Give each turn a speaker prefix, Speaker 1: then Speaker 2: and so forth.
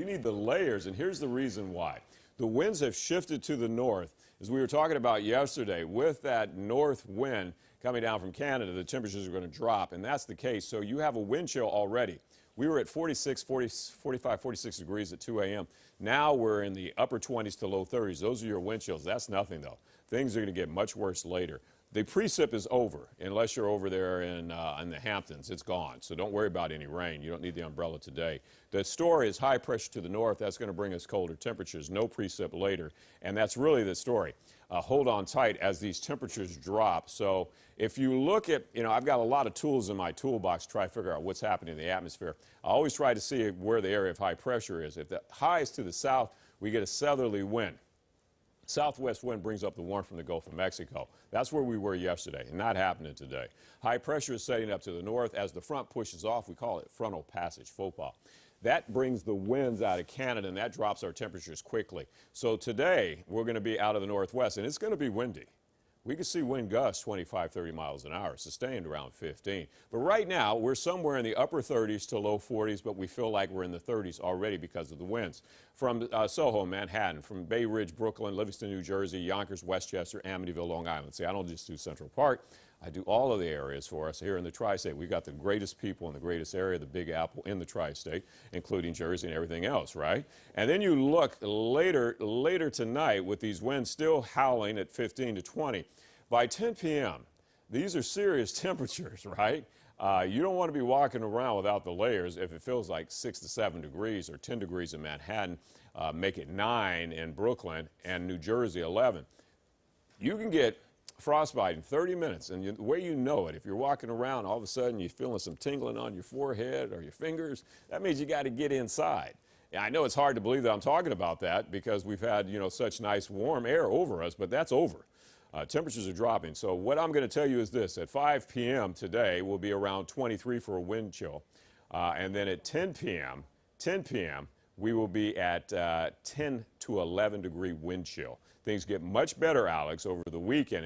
Speaker 1: need the layers, and here's the reason why. The winds have shifted to the north. As we were talking about yesterday, with that north wind coming down from Canada, the temperatures are going to drop, and that's the case. So you have a wind chill already. We were at 45, 46 degrees at 2 a.m. Now we're in the upper 20s to low 30s. Those are your wind chills. That's nothing, though. Things are going to get much worse later. The precip is over, unless you're over there in the Hamptons. It's gone, so don't worry about any rain. You don't need the umbrella today. The story is high pressure to the north. That's going to bring us colder temperatures. No precip later, and that's really the story. Hold on tight as these temperatures drop. So if you look at, I've got a lot of tools in my toolbox to try to figure out what's happening in the atmosphere. I always try to see where the area of high pressure is. If the high is to the south, we get a southerly wind. Southwest wind brings up the warmth from the Gulf of Mexico. That's where we were yesterday, and not happening today. High pressure is setting up to the north. As the front pushes off, we call it frontal passage, faux pas. That brings the winds out of Canada, and that drops our temperatures quickly. So today, we're going to be out of the northwest, and it's going to be windy. We can see wind gusts 25, 30 miles an hour, sustained around 15. But right now, we're somewhere in the upper 30s to low 40s, but we feel like we're in the 30s already because of the winds. From Soho, Manhattan, from Bay Ridge, Brooklyn, Livingston, New Jersey, Yonkers, Westchester, Amityville, Long Island. See, I don't just do Central Park. I do all of the areas for us here in the tri-state. We've got the greatest people in the greatest area, the Big Apple in the tri-state, including Jersey and everything else, right? And then you look later tonight with these winds still howling at 15 to 20. By 10 p.m., these are serious temperatures, right? You don't want to be walking around without the layers if it feels like 6 to 7 degrees or 10 degrees in Manhattan. Make it 9 in Brooklyn and New Jersey, 11. You can get frostbite in 30 minutes, and the way you know it, if you're walking around, all of a sudden you're feeling some tingling on your forehead or your fingers, that means you got to get inside. Yeah, I know it's hard to believe that I'm talking about that because we've had, such nice warm air over us, but that's over. Temperatures are dropping. So what I'm going to tell you is this. At 5 p.m. today, we'll be around 23 for a wind chill. And then at 10 p.m., we will be at 10 to 11 degree wind chill. Things get much better, Alex, over the weekend.